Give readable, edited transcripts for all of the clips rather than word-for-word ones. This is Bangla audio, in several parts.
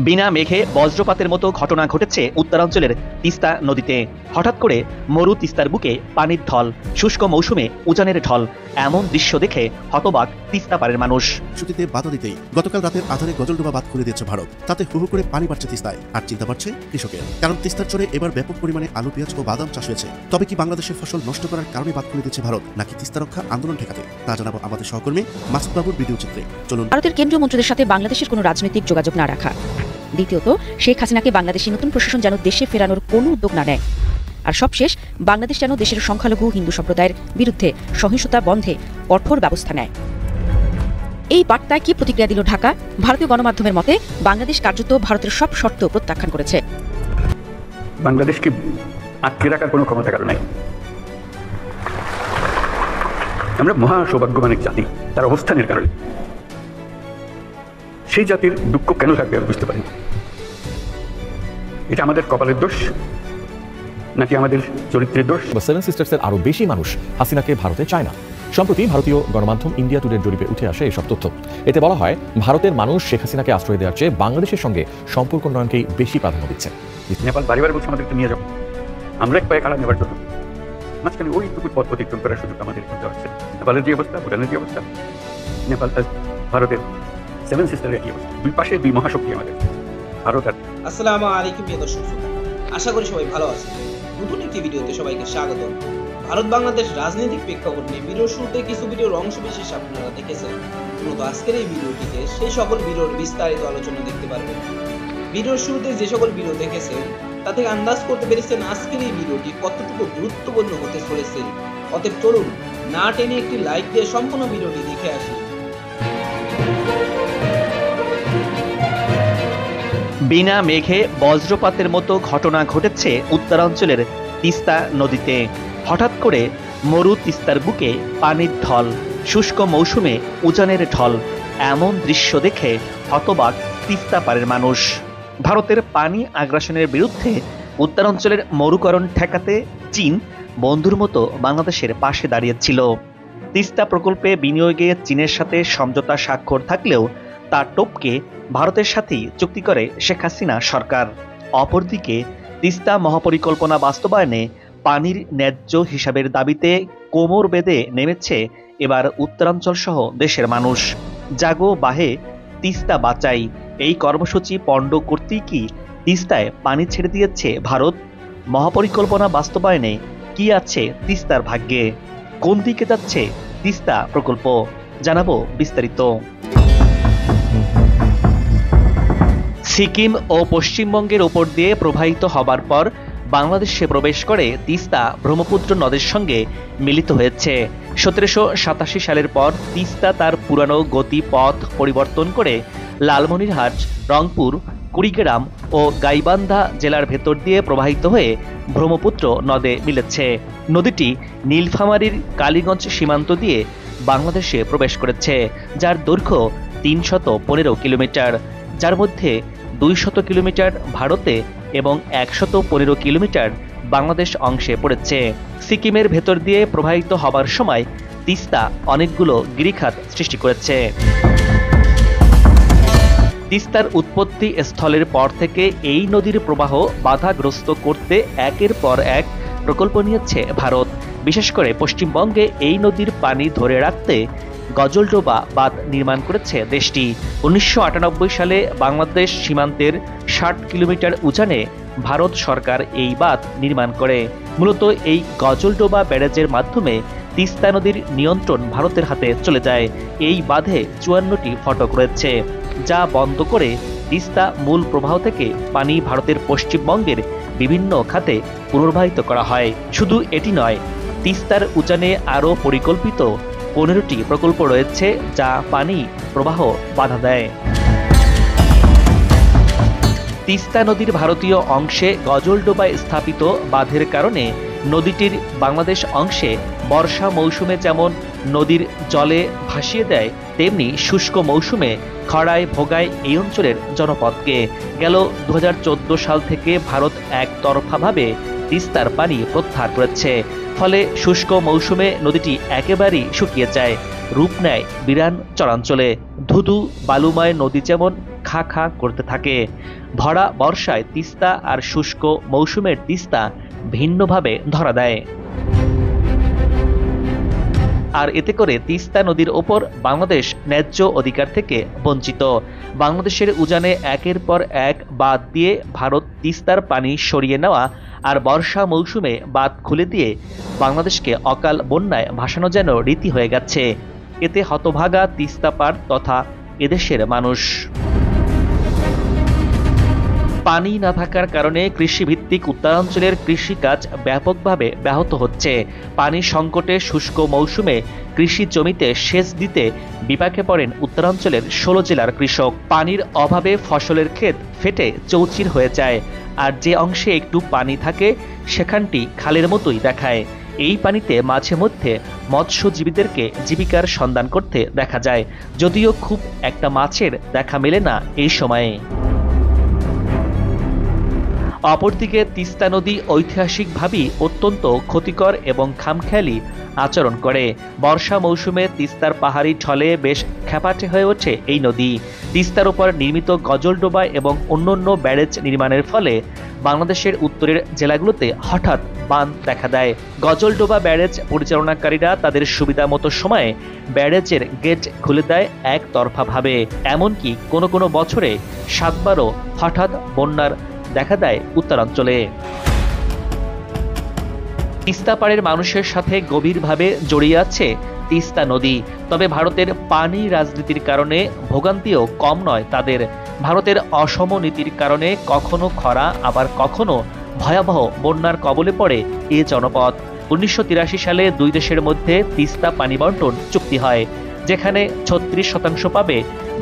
বিনা মেঘে বজ্রপাতের মতো ঘটনা ঘটেছে উত্তরাঞ্চলের তিস্তা নদীতে। হঠাৎ করে মরু তিস্তার বুকে পানির ঢল, শুষ্ক মৌসুমে উজানের ঢল, এমন দৃশ্য দেখে হতবাক তিস্তা পাড়ের মানুষ। ছুটিতে বাধা দিতেই গতকাল রাতের আধারে গজলডোবা বাঁধ খুলে দিয়েছে ভারত। তাতে হু হু করে পানি বাড়ছে তিস্তায়, আর চিন্তা বাড়ছে কৃষকের। কারণ তিস্তার চরে এবার ব্যাপক পরিমাণে আলু, পেঁয়াজ ও বাদাম চাষ হয়েছে। তবে কি বাংলাদেশের ফসল নষ্ট করার কারণে বাঁধ খুলে দিয়েছে ভারত, নাকি তিস্তা রক্ষা আন্দোলন ঠেকাতে? তা জানাবো আমাদের সহকর্মী মাসুদ বাবুর ভিডিও চিত্রে। চলুন। ভারতের কেন্দ্রীয় মন্ত্রীদের সাথে বাংলাদেশের কোনো রাজনৈতিক যোগাযোগ না রাখা। দ্বিতীয়ত, শেখ হাসিনাকে বাংলাদেশের নতুন প্রশাসন যেন দেশে ফেরানোর কোনো উদ্যোগ না নেয়। আর সবশেষ, বাংলাদেশ যেন দেশের সংখ্যালঘু হিন্দু সম্প্রদায়ের বিরুদ্ধে সহিংসতা বন্ধে কঠোর ব্যবস্থা নেয়। এই বার্তায় কি প্রতিক্রিয়া দিল ঢাকা? ভারতীয় গণমাধ্যমের মতে বাংলাদেশ কার্যত ভারতের সব শর্ত প্রত্যাখ্যান করেছে। বাংলাদেশকে আটকে রাখার কোনো ক্ষমতা কারণ নাই। আমরা মহা সৌভাগ্যবান এক জাতি, তার অবস্থানের কারণে। সেই জাতির দুঃখ কেন থাকবে আমি বুঝতে পারি। এটা আমাদের কপালের দোষ নাকি আমাদের চরিত্রের দোষ? সেভেন সিস্টার্সের আরো বেশি মানুষ হাসিনাকে ভারতে চায় না। সম্প্রতি ভারতীয় গণমাধ্যম ইন্ডিয়া টুডের জরিপে উঠে আসে এসব তথ্য। এতে বলা হয়, ভারতের মানুষ শেখ হাসিনাকে আশ্রয় দেওয়ার চেয়ে বাংলাদেশের সঙ্গে সম্পর্ক উন্নয়নকেই বেশি প্রাধান্য দিচ্ছে। নেপাল বাড়িবার বলছে আমাদেরকে নিয়ে যাবো, আমরা এক পায়ে খাড়া নেবার জন্য। মাঝখানে ওইটুকু পথ অতিক্রম করার সুযোগ আমাদের দেওয়া হচ্ছে। নেপালের যে অবস্থা, ভুটানের যে অবস্থা, নেপাল ভারতের সেভেন সিস্টারের একই অবস্থা। দুই পাশে দুই মহাশক্তি আমাদের ভারত আর। আসসালামু আলাইকুম প্রিয় দর্শক, আশা করি সবাই ভালো আছেন। নতুন একটি ভিডিওতে সবাইকে স্বাগত। ভারত বাংলাদেশ রাজনৈতিক প্রেক্ষাপট নিয়ে ভিডিওর শুরুতে কিছু ভিডিওর অংশ বিশেষ আপনারা দেখেছেন। মূলত আজকের এই ভিডিওটিতে সেই সকল ভিডিওর বিস্তারিত আলোচনা দেখতে পারবেন। ভিডিওর শুরুতে যে সকল ভিডিও দেখেছেন তা থেকে আন্দাজ করতে পেরেছেন আজকের এই ভিডিওটি কতটুকু গুরুত্বপূর্ণ হতে চলেছে। অতএব চলুন না টেনে একটি লাইক দিয়ে সম্পূর্ণ ভিডিওটি দেখে আসি। বিনা মেঘে বজ্রপাতের মতো ঘটনা ঘটেছে উত্তরাঞ্চলের তিস্তা নদীতে। হঠাৎ করে মরু তিস্তার বুকে পানির ঢল, শুষ্ক মৌসুমে উজানের ঢল, এমন দৃশ্য দেখে হতবাক তিস্তা পাড়ের মানুষ। ভারতের পানি আগ্রাসনের বিরুদ্ধে উত্তরাঞ্চলের মরুকরণ ঠেকাতে চীন বন্ধুর মতো বাংলাদেশের পাশে দাঁড়িয়েছিল। তিস্তা প্রকল্পে বিনিয়োগে চীনের সাথে সমঝোতা স্বাক্ষর থাকলেও তা টপকে ভারতের সাথেই চুক্তি করে শেখ হাসিনা সরকার। অপরদিকে তিস্তা মহাপরিকল্পনা বাস্তবায়নে পানির ন্যায্য হিসাবের দাবিতে কোমর বেঁধে নেমেছে এবার উত্তরাঞ্চল সহ দেশের মানুষ। জাগো বাহে তিস্তা বাঁচাই, এই কর্মসূচি পণ্ড করতেই কি তিস্তায় পানি ছেড়ে দিয়েছে ভারত? মহাপরিকল্পনা বাস্তবায়নে কি আছে তিস্তার ভাগ্যে? কোন দিকে যাচ্ছে তিস্তা প্রকল্প? জানাবো বিস্তারিত। সিকিম ও পশ্চিমবঙ্গের ওপর দিয়ে প্রবাহিত হবার পর বাংলাদেশে প্রবেশ করে তিস্তা ব্রহ্মপুত্র নদের সঙ্গে মিলিত হয়েছে। 1787 সালের পর তিস্তা তার পুরানো গতি পথ পরিবর্তন করে লালমনিরহাট, রংপুর, কুড়িগ্রাম ও গাইবান্ধা জেলার ভেতর দিয়ে প্রবাহিত হয়ে ব্রহ্মপুত্র নদে মিলেছে। নদীটি নীলফামারীর কালীগঞ্জ সীমান্ত দিয়ে বাংলাদেশে প্রবেশ করেছে, যার দৈর্ঘ্য 315 কিলোমিটার, যার মধ্যে 200 কিলোমিটার ভারতে এবং 115 কিলোমিটার বাংলাদেশ অংশে পড়েছে। সিকিমের ভেতর দিয়ে প্রবাহিত হবার সময় তিস্তা অনেকগুলো গিরিখাত সৃষ্টি করেছে। তিস্তার উৎপত্তি স্থলের পর থেকে এই নদীর প্রবাহ বাধাগ্রস্ত করতে একের পর এক প্রকল্প নিয়েছে ভারত। বিশেষ করে পশ্চিমবঙ্গে এই নদীর পানি ধরে রাখতে গজলডোবা বাঁধ নির্মাণ করেছে দেশটি। 1998 সালে বাংলাদেশ সীমান্তের 60 কিলোমিটার উজানে ভারত সরকার এই বাঁধ নির্মাণ করে। মূলত এই গজলডোবা ব্যারেজের মাধ্যমে তিস্তা নদীর নিয়ন্ত্রণ ভারতের হাতে চলে যায়। এই বাঁধে 54টি ফটক রয়েছে, যা বন্ধ করে তিস্তা মূল প্রবাহ থেকে পানি ভারতের পশ্চিমবঙ্গের বিভিন্ন খাতে পুনর্বাহিত করা হয়। শুধু এটি নয়, তিস্তার উজানে আরও পরিকল্পিত 15টি প্রকল্প রয়েছে, যা পানি প্রবাহ বাধা দেয়। তিস্তা নদীর ভারতীয় অংশে গজলডোবায় স্থাপিত বাঁধের কারণে নদীটির বাংলাদেশ অংশে বর্ষা মৌসুমে যেমন নদীর জলে ভাসিয়ে দেয়, তেমনি শুষ্ক মৌসুমে খরায় ভোগায় এই অঞ্চলের জনপদকে। গেল 2014 সাল থেকে ভারত একতরফাভাবে তিস্তার পানি প্রত্যাহার করেছে। ফলে শুষ্ক মৌসুমে নদীটি একেবারেই শুকিয়ে যায়, রূপ নেয় বিরান চরাঞ্চলে। ধুধু বালুময় নদী যেমন খা খা করতে থাকে। ভরা বর্ষায় তিস্তা আর শুষ্ক মৌসুমের তিস্তা ভিন্নভাবে ধরা দেয়, আর এতে করে তিস্তা নদীর ওপর বাংলাদেশ ন্যায্য অধিকার থেকে বঞ্চিত। বাংলাদেশের উজানে একের পর এক বাঁধ দিয়ে ভারত তিস্তার পানি সরিয়ে নেওয়া আর বর্ষা মৌসুমে বাঁধ খুলে দিয়ে বাংলাদেশকে অকাল বন্যায় ভাসানো যেন রীতি হয়ে গেছে। এতে হতভাগা তিস্তা পাড় তথা এদেশের মানুষ। পানি না থাকার কারণে কৃষিভিত্তিক উত্তরাঞ্চলের কৃষিকাজ ব্যাপকভাবে ব্যাহত হচ্ছে। পানি সংকটে শুষ্ক মৌসুমে কৃষি জমিতে সেচ দিতে বিপাকে পড়েন উত্তরাঞ্চলের 16 জেলার কৃষক। পানির অভাবে ফসলের ক্ষেত ফেটে চৌচির হয়ে যায়, আর যে অংশে একটু পানি থাকে সেখানটি খালের মতোই দেখায়। এই পানিতে মাঝে মধ্যে মৎস্যজীবীদেরকে জীবিকার সন্ধান করতে দেখা যায়, যদিও খুব একটা মাছের দেখা মেলে না এই সময়ে। অপরদিকে তিস্তা নদী ঐতিহাসিকভাবেই অত্যন্ত ক্ষতিকর এবং খামখেয়ালি আচরণ করে। বর্ষা মৌসুমে তিস্তার পাহাড়ি ঢলে বেশ খ্যাপাটে হয়ে ওঠে এই নদী। তিস্তার উপর নির্মিত গজলডোবা এবং অন্যান্য ব্যারেজ নির্মাণের ফলে বাংলাদেশের উত্তরের জেলাগুলোতে হঠাৎ বান দেখা দেয়। গজলডোবা ব্যারেজ পরিচালনাকারীরা তাদের সুবিধা মতো সময়ে ব্যারেজের গেট খুলে দেয় একতরফাভাবে। এমনকি কোনো কোনো বছরে 7 বারও হঠাৎ বন্যার দেখা দেয় উত্তরাঞ্চলে। তিস্তা পাড়ের মানুষের সাথে গভীরভাবে জড়িয়ে আছে তিস্তা নদী। তবে ভারতের পানি রাজনীতির কারণে ভোগান্তিও কম নয় তাদের। ভারতের অসম নীতির কারণে কখনো খরা আবার কখনো ভয়াবহ বন্যার কবলে পড়ে এ জনপদ। 1983 সালে দুই দেশের মধ্যে তিস্তা পানি বন্টন চুক্তি হয়, যেখানে 36% পাবে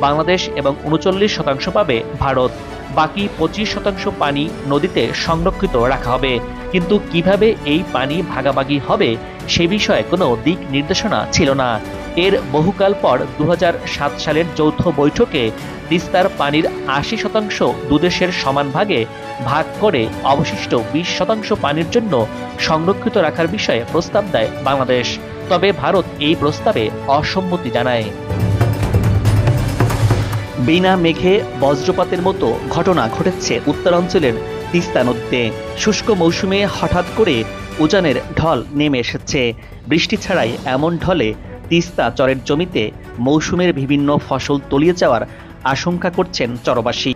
বাংলাদেশ এবং 39% পাবে ভারত। বাকি 25% পানি নদীতে সংরক্ষিত রাখা হবে। কিন্তু কিভাবে এই পানি ভাগাভাগি হবে সে বিষয়ে কোনো দিক নির্দেশনা ছিল না। এর বহুকাল পর 2007 সালের যৌথ বৈঠকে তিস্তার পানির 80% দুদেশের সমান ভাগে ভাগ করে অবশিষ্ট 20% পানির জন্য সংরক্ষিত রাখার বিষয়ে প্রস্তাব দেয় বাংলাদেশ। তবে ভারত এই প্রস্তাবে অসম্মতি জানায়। বিনা মেঘে বজ্রপাতের মতো ঘটনা ঘটেছে উত্তরাঞ্চলের তিস্তা নদীতে। শুষ্ক মৌসুমে হঠাৎ করে উজানের ঢল নেমে এসেছে। বৃষ্টি ছাড়াই এমন ঢলে তিস্তা চরের জমিতে মৌসুমের বিভিন্ন ফসল তলিয়ে যাওয়ার আশঙ্কা করছেন চরবাসী।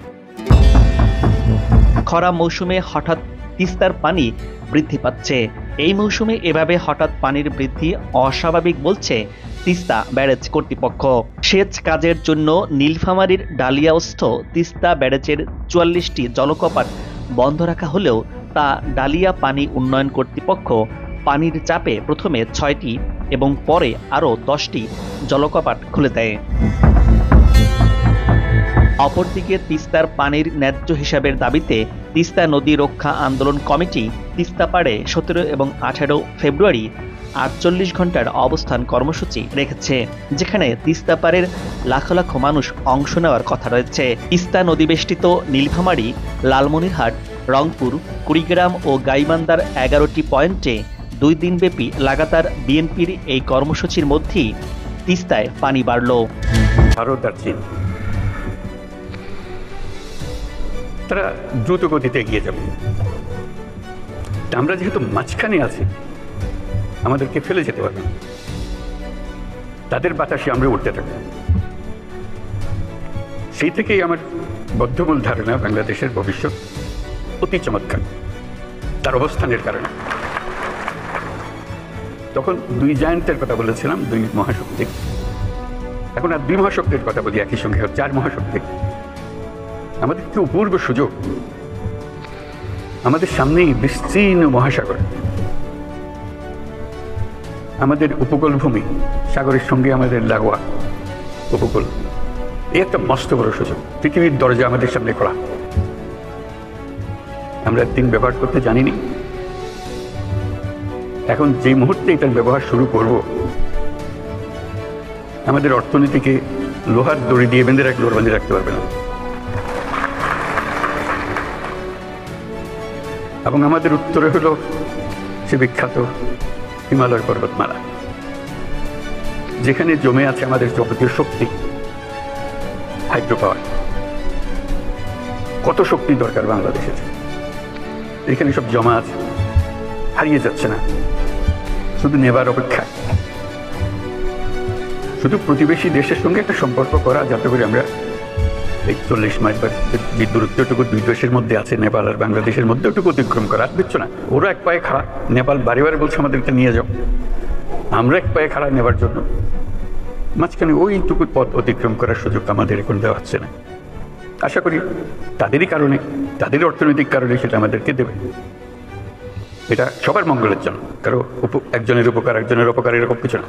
খরা মৌসুমে হঠাৎ তিস্তার পানি বৃদ্ধি পাচ্ছে। এই মৌসুমে এভাবে হঠাৎ পানির বৃদ্ধি অস্বাভাবিক বলছে তিস্তা ব্যারেজ কর্তৃপক্ষ। সেচ কাজের জন্য নীলফামারীর ডালিয়াস্থ তিস্তা ব্যারেজের 44টি জলকপাট বন্ধ রাখা হলেও তা ডালিয়া পানি উন্নয়ন কর্তৃপক্ষ পানির চাপে প্রথমে 6টি এবং পরে আরও 10টি জলকপাট খুলে দেয়। অপরদিকে তিস্তার পানির ন্যায্য হিসাবের দাবিতে তিস্তা নদী রক্ষা আন্দোলন কমিটি তিস্তা পাড়ে 17 এবং 18 ফেব্রুয়ারি 48 ঘন্টার অবস্থান কর্মসূচি রেখেছে, যেখানে তিস্তা পাড়ের লাখ লাখ মানুষ অংশ নেওয়ার কথা রয়েছে। তিস্তা নদীবেষ্টিত নীলফামারী, লালমনিরহাট, রংপুর, কুড়িগ্রাম ও গাইবান্ধার 11টি পয়েন্টে 2 দিনব্যাপী লাগাতার বিএনপির এই কর্মসূচির মধ্যেই তিস্তায় পানি বাড়ল। ভারত আর চীন তারা দ্রুত গতিতে এগিয়ে যাবে। আমরা যেহেতু মাঝখানে আছি, আমাদেরকে ফেলে যেতে পারবে না। তাদের বাতাসে আমরা উঠতে থাকবো। সেই থেকেই আমার বদ্ধমূল ধারণা বাংলাদেশের ভবিষ্যৎ অতি চমৎকার তার অবস্থানের কারণে। তখন 2 জায়ান্টের কথা বলেছিলাম, 2 মহাশক্তি। এখন আর 2 মহাশক্তির কথা বলি একই সঙ্গে, 4 মহাশক্তি। আমাদের কি অপূর্ব সুযোগ! আমাদের সামনেই বিস্তীর্ণ মহাসাগর, আমাদের উপকূল ভূমি, সাগরের সঙ্গে আমাদের লাগোয়া উপকূল। এই একটা মস্ত বড় সুযোগ, পৃথিবীর দরজা আমাদের সামনে খোলা। আমরা দিন ব্যবহার করতে জানিনি। এখন যে মুহূর্তে এটার ব্যবহার শুরু করব, আমাদের অর্থনীতিকে লোহার দড়ি দিয়ে বেঁধে রাখতে পারবে না। এবং আমাদের উত্তরে হলো সে বিখ্যাত হিমালয় পর্বতমালা, যেখানে জমে আছে আমাদের যাবতীয় শক্তি, হাইড্রো পাওয়ার। কত শক্তি দরকার বাংলাদেশের, এখানে সব জমা আছে, হারিয়ে যাচ্ছে না, শুধু নেবার অপেক্ষায়। শুধু প্রতিবেশী দেশের সঙ্গে একটা সম্পর্ক করা, যাতে করে আমরা এই 40 মাইল বা যে দূরত্বটুকু দুই দেশের মধ্যে আছে, নেপাল আর বাংলাদেশের মধ্যে ওটুকু অতিক্রম করা। দেখছো না, ওরা এক পায়ে খাড়া, নেপাল বারে বারে বলছে আমাদেরকে নিয়ে যাও, আমরা এক পায়ে খাড়া নেবার জন্য। মাঝখানে ওইটুকু পথ অতিক্রম করার সুযোগ আমাদের এখন দেওয়া হচ্ছে না। আশা করি তাদেরই কারণে, তাদের অর্থনৈতিক কারণে সেটা আমাদেরকে দেবে। এটা সবার মঙ্গলের জন্য, কারো একজনের উপকার একজনের অপকার এরকম কিছু না।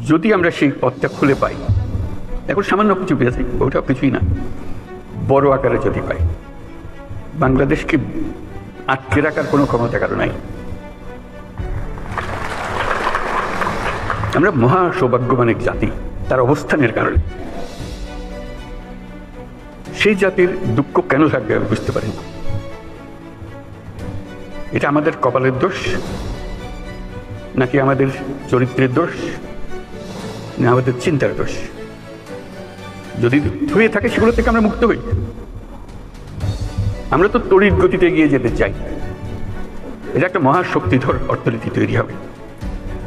যদি আমরা সেই পথটা খুলে পাই, এখন সামান্য কিছু পেয়েছি, ওটাও কিছুই না, বড় আকারে যদি পাই, বাংলাদেশকে আটকে রাখার কোনো ক্ষমতা কারো নাই। আমরা মহা সৌভাগ্যবান এক জাতি, তার অবস্থানের কারণে। সেই জাতির দুঃখ কেন থাকবে আমি বুঝতে পারি না। এটা আমাদের কপালের দোষ, নাকি আমাদের চরিত্রের দোষ, না আমাদের চিন্তার দোষ? যদি হয়ে থাকে সেগুলো থেকে আমরা মুক্ত হই। আমরা তো তড়িৎ গতিতে এগিয়ে যেতে চাই। এটা একটা মহাশক্তিধর অর্থনীতি তৈরি হবে।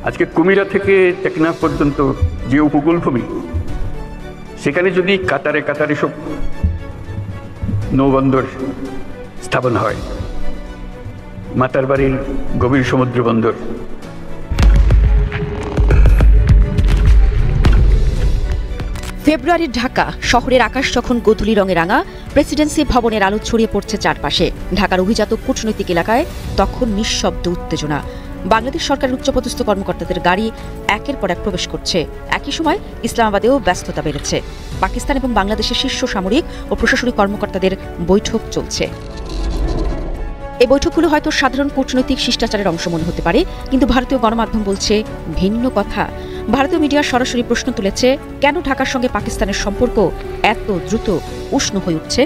আজকে কুমিরা থেকে টেকনাফ পর্যন্ত যে উপকূল ভূমি, সেখানে যদি কাতারে কাতারে সব নৌবন্দর স্থাপন হয়, মাতারবাড়ির গভীর সমুদ্র বন্দর, ফেব্রুয়ারির ঢাকা শহরের আকাশ যখন গোধূলি রঙে রাঙা, প্রেসিডেন্সি ভবনের আলো ছড়িয়ে পড়ছে চারপাশে, ঢাকার অভিজাত কূটনৈতিক এলাকায় তখন নিঃশব্দ উত্তেজনা। বাংলাদেশ সরকারের উচ্চপদস্থ কর্মকর্তাদের গাড়ি একের পর এক প্রবেশ করছে। একই সময় ইসলামাবাদেও ব্যস্ততা বেড়েছে। পাকিস্তান এবং বাংলাদেশের শীর্ষ সামরিক ও প্রশাসনিক কর্মকর্তাদের বৈঠক চলছে। এই বৈঠকগুলো হয়তো সাধারণ কূটনৈতিক শিষ্টাচারের অংশ মনে হতে পারে, কিন্তু ভারতীয় গণমাধ্যম বলছে ভিন্ন কথা। ভারতীয় মিডিয়া সরাসরি প্রশ্ন তুলেছে, কেন ঢাকার সঙ্গে পাকিস্তানের সম্পর্ক এত দ্রুত উষ্ণ হয়ে উঠছে?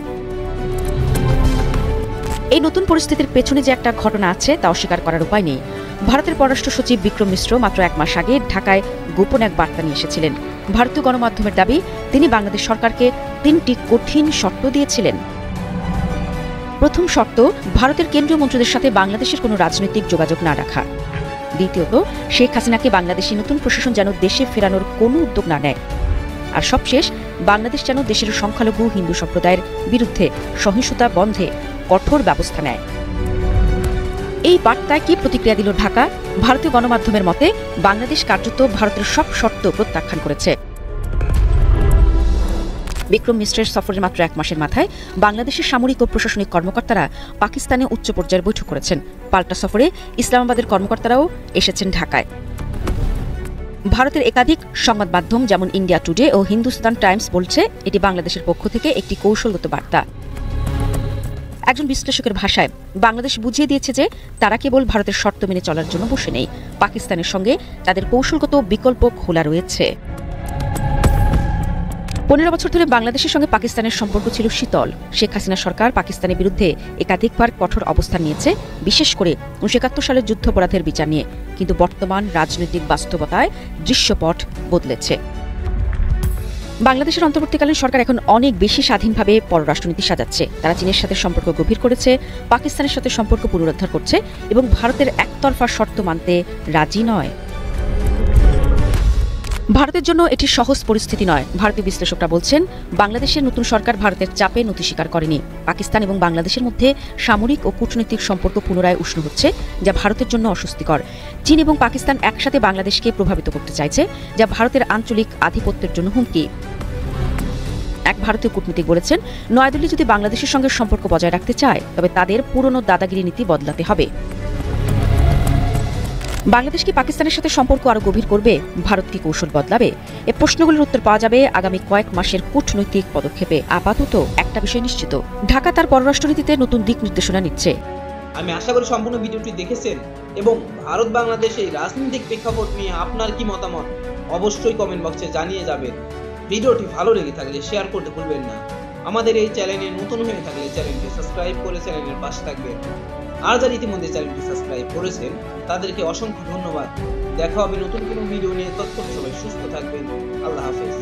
এই নতুন পরিস্থিতির পেছনে যে একটা ঘটনা আছে তা অস্বীকার করার উপায় নেই। ভারতের পররাষ্ট্র সচিব বিক্রম মিশ্র মাত্র 1 মাস আগে ঢাকায় গোপন এক বার্তা নিয়ে এসেছিলেন। ভারতীয় গণমাধ্যমের দাবি, তিনি বাংলাদেশ সরকারকে 3টি কঠিন শর্ত দিয়েছিলেন। প্রথম শর্ত, ভারতের কেন্দ্রীয় মন্ত্রীদের সাথে বাংলাদেশের কোনো রাজনৈতিক যোগাযোগ না রাখা। দ্বিতীয়ত, শেখ হাসিনাকে বাংলাদেশি নতুন প্রশাসন যেন দেশে ফেরানোর কোনো উদ্যোগ না নেয়। আর সবশেষ, বাংলাদেশ যেন দেশের সংখ্যালঘু হিন্দু সম্প্রদায়ের বিরুদ্ধে সহিংসতা বন্ধে কঠোর ব্যবস্থা নেয়। এই বার্তায় কি প্রতিক্রিয়া দিল ঢাকা? ভারতীয় গণমাধ্যমের মতে, বাংলাদেশ কার্যত ভারতের সব শর্ত প্রত্যাখ্যান করেছে। বিক্রম মিশ্রের সফরের মাত্র 1 মাসের মাথায় বাংলাদেশের সামরিক ও প্রশাসনিক কর্মকর্তারা পাকিস্তানে উচ্চ পর্যায়ের বৈঠক করেছেন। পাল্টা সফরে ইসলামাবাদের কর্মকর্তারাও এসেছেন ঢাকায়। ভারতের একাধিক সংবাদ মাধ্যম যেমন ইন্ডিয়া টুডে ও হিন্দুস্তান টাইমস বলছে, এটি বাংলাদেশের পক্ষ থেকে একটি কৌশলগত বার্তা। একজন বিশ্লেষকের ভাষায়, বাংলাদেশ বুঝিয়ে দিয়েছে যে তারা কেবল ভারতের শর্ত মেনে চলার জন্য বসে নেই, পাকিস্তানের সঙ্গে তাদের কৌশলগত বিকল্প খোলা রয়েছে। 15 বছর ধরে বাংলাদেশের সঙ্গে পাকিস্তানের সম্পর্ক ছিল শীতল। শেখ হাসিনা সরকার পাকিস্তানের বিরুদ্ধে একাধিকবার কঠোর অবস্থান নিয়েছে, বিশেষ করে 1971 সালের যুদ্ধাপরাধের বিচার নিয়ে। কিন্তু বর্তমান রাজনৈতিক বাস্তবতায় দৃশ্যপট বদলেছে। বাংলাদেশের অন্তর্বর্তীকালীন সরকার এখন অনেক বেশি স্বাধীনভাবে পররাষ্ট্রনীতি সাজাচ্ছে। তারা চীনের সাথে সম্পর্ক গভীর করেছে, পাকিস্তানের সাথে সম্পর্ক পুনরুদ্ধার করছে এবং ভারতের একতরফা শর্ত মানতে রাজি নয়। ভারতের জন্য এটি সহজ পরিস্থিতি নয়। ভারতীয় বিশ্লেষকরা বলছেন, বাংলাদেশের নতুন সরকার ভারতের চাপে নতি স্বীকার করেনি। পাকিস্তান এবং বাংলাদেশের মধ্যে সামরিক ও কূটনৈতিক সম্পর্ক পুনরায় উষ্ণ হচ্ছে, যা ভারতের জন্য অস্বস্তিকর। চীন এবং পাকিস্তান একসাথে বাংলাদেশকে প্রভাবিত করতে চাইছে, যা ভারতের আঞ্চলিক আধিপত্যের জন্য হুমকি। এক ভারতীয় কূটনীতিক বলেছেন, নয়াদিল্লি যদি বাংলাদেশের সঙ্গে সম্পর্ক বজায় রাখতে চায়, তবে তাদের পুরনো দাদাগিরি নীতি বদলাতে হবে। বাংলাদেশ কি পাকিস্তানের সাথে সম্পর্ক আরো গভীর করবে? ভারত কি কৌশল বদলাবে? এই প্রশ্নগুলোর উত্তর পাওয়া যাবে আগামী কয়েক মাসের কূটনৈতিক পদক্ষেপে। আপাতত একটা বিষয় নিশ্চিত, ঢাকা তার পররাষ্ট্রনীতিতে নতুন দিক নির্দেশনা নিচ্ছে। আমি আশা করি সম্পূর্ণ ভিডিওটি দেখেছেন এবং ভারত বাংলাদেশ এই রাজনৈতিক প্রেক্ষাপট নিয়ে আপনার কি মতামত অবশ্যই কমেন্ট বক্সে জানিয়ে যাবেন। ভিডিওটি ভালো লেগে থাকলে শেয়ার করতে ভুলবেন না। আমাদের এই চ্যানেলে নতুন হয়ে থাকলে চ্যানেলটি সাবস্ক্রাইব করে চ্যানেলের পাশে থাকবেন। আর যারা ইতিমধ্যে চ্যানেলটি সাবস্ক্রাইব করেছেন তাদেরকে অসংখ্য ধন্যবাদ। দেখা হবে নতুন কোনো ভিডিও নিয়ে। ততক্ষণ সবাই সুস্থ থাকবেন। আল্লাহ হাফেজ।